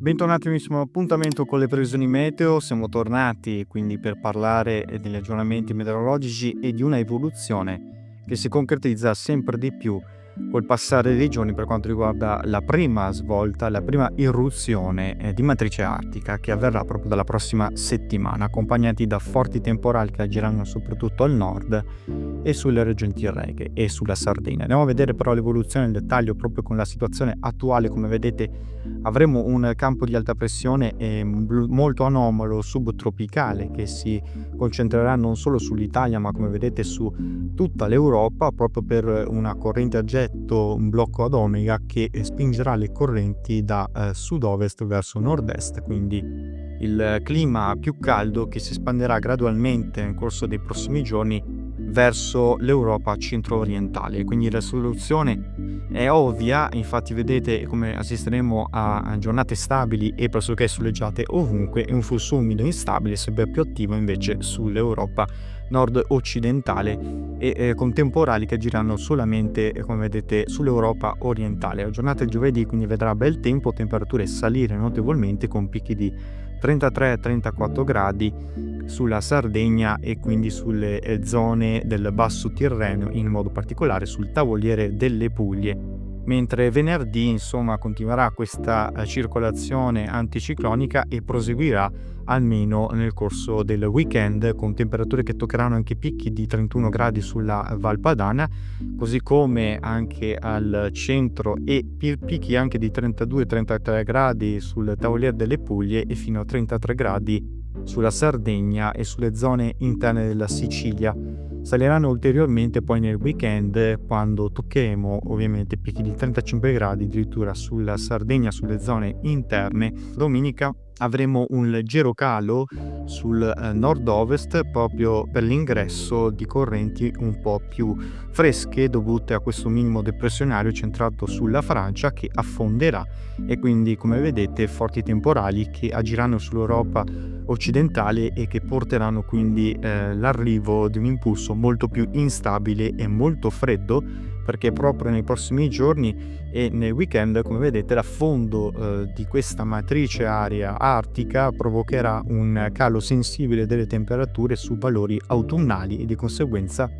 Bentornati a un nuovissimo appuntamento con le previsioni meteo. Siamo tornati quindi per parlare degli aggiornamenti meteorologici e di una evoluzione che si concretizza sempre di più col passare dei giorni per quanto riguarda la prima svolta, la prima irruzione di matrice artica che avverrà proprio dalla prossima settimana, accompagnati da forti temporali che agiranno soprattutto al nord e sulle regioni tirreniche e sulla Sardegna. Andiamo a vedere però l'evoluzione nel dettaglio proprio con la situazione attuale. Come vedete avremo un campo di alta pressione molto anomalo subtropicale che si concentrerà non solo sull'Italia ma come vedete su tutta l'Europa, proprio per una corrente a getto, un blocco ad omega che spingerà le correnti da sud-ovest verso nord-est, quindi il clima più caldo che si espanderà gradualmente nel corso dei prossimi giorni verso l'Europa centro-orientale. Quindi la soluzione è ovvia, infatti vedete come assisteremo a giornate stabili e pressoché soleggiate ovunque, e un flusso umido instabile sempre più attivo invece sull'Europa nord-occidentale e con temporali che agiranno solamente, come vedete, sull'Europa orientale. La giornata di giovedì quindi vedrà bel tempo, temperature salire notevolmente con picchi di 33-34 gradi sulla Sardegna e quindi sulle zone del Basso Tirreno, in modo particolare sul Tavoliere delle Puglie. Mentre venerdì, insomma, continuerà questa circolazione anticiclonica e proseguirà almeno nel corso del weekend, con temperature che toccheranno anche picchi di 31 gradi sulla Val Padana, così come anche al centro, e picchi anche di 32-33 gradi sul Tavoliere delle Puglie e fino a 33 gradi sulla Sardegna e sulle zone interne della Sicilia. Saliranno ulteriormente poi nel weekend, quando toccheremo ovviamente picchi di 35 gradi addirittura sulla Sardegna, sulle zone interne. Domenica avremo un leggero calo sul nord-ovest proprio per l'ingresso di correnti un po' più fresche dovute a questo minimo depressionario centrato sulla Francia che affonderà, e quindi come vedete forti temporali che agiranno sull'Europa occidentale e che porteranno quindi l'arrivo di un impulso molto più instabile e molto freddo, perché proprio nei prossimi giorni e nel weekend, come vedete, l'affondo di questa matrice aria artica provocherà un calo sensibile delle temperature su valori autunnali e di conseguenza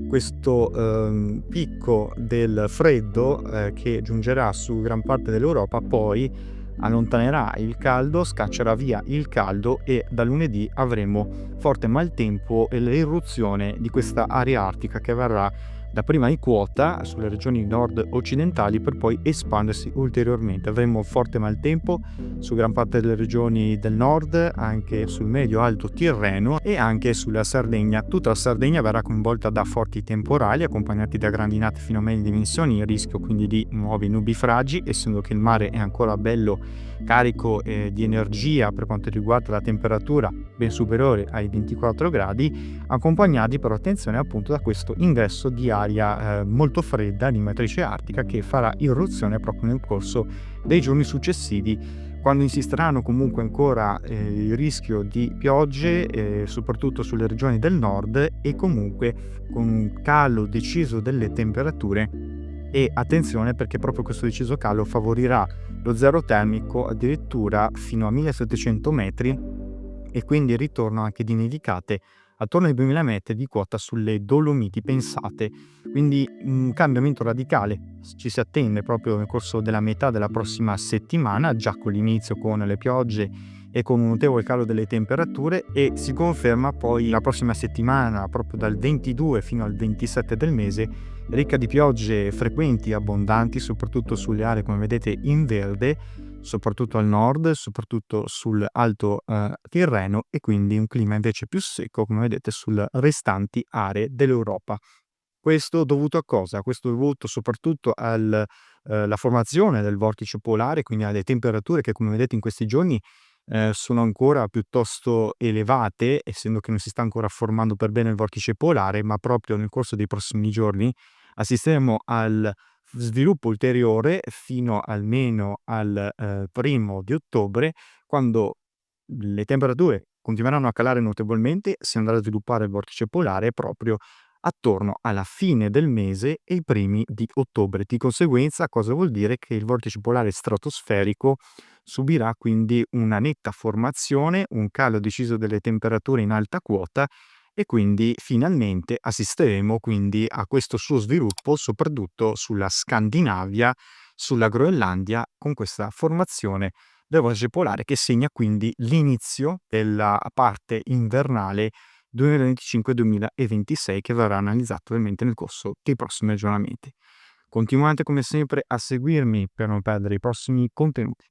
questo picco del freddo che giungerà su gran parte dell'Europa poi allontanerà il caldo, scaccerà via il caldo, e da lunedì avremo forte maltempo e l'irruzione di questa area artica che avverrà dapprima in quota sulle regioni nord-occidentali per poi espandersi ulteriormente. Avremo forte maltempo su gran parte delle regioni del nord, anche sul medio-alto Tirreno e anche sulla Sardegna. Tutta la Sardegna verrà coinvolta da forti temporali accompagnati da grandinate fino a medie dimensioni, il rischio quindi di nuovi nubifragi, essendo che il mare è ancora bello carico di energia per quanto riguarda la temperatura ben superiore ai 24 gradi, accompagnati però, attenzione, appunto da questo ingresso di aria molto fredda di matrice artica che farà irruzione proprio nel corso dei giorni successivi, quando insisteranno comunque ancora il rischio di piogge soprattutto sulle regioni del nord, e comunque con un calo deciso delle temperature. E attenzione, perché proprio questo deciso calo favorirà lo zero termico addirittura fino a 1700 metri, e quindi il ritorno anche di nevicate attorno ai 2000 metri di quota sulle Dolomiti, pensate. Quindi un cambiamento radicale ci si attende proprio nel corso della metà della prossima settimana, già con l'inizio con le piogge e con un notevole calo delle temperature, e si conferma poi la prossima settimana proprio dal 22 fino al 27 del mese ricca di piogge frequenti e abbondanti, soprattutto sulle aree come vedete in verde, soprattutto al nord, soprattutto sul alto Tirreno, e quindi un clima invece più secco come vedete sulle restanti aree dell'Europa. Questo dovuto a cosa? Questo dovuto soprattutto al la formazione del vortice polare, quindi alle temperature che come vedete in questi giorni sono ancora piuttosto elevate, essendo che non si sta ancora formando per bene il vortice polare, ma proprio nel corso dei prossimi giorni assisteremo al sviluppo ulteriore fino almeno al primo di ottobre, quando le temperature continueranno a calare notevolmente. Si andrà a sviluppare il vortice polare proprio attorno alla fine del mese e i primi di ottobre. Di conseguenza cosa vuol dire? Che il vortice polare stratosferico subirà quindi una netta formazione, un calo deciso delle temperature in alta quota e quindi finalmente assisteremo quindi a questo suo sviluppo soprattutto sulla Scandinavia, sulla Groenlandia, con questa formazione della voce polare che segna quindi l'inizio della parte invernale 2025-2026 che verrà analizzato ovviamente nel corso dei prossimi aggiornamenti. Continuate come sempre a seguirmi per non perdere i prossimi contenuti.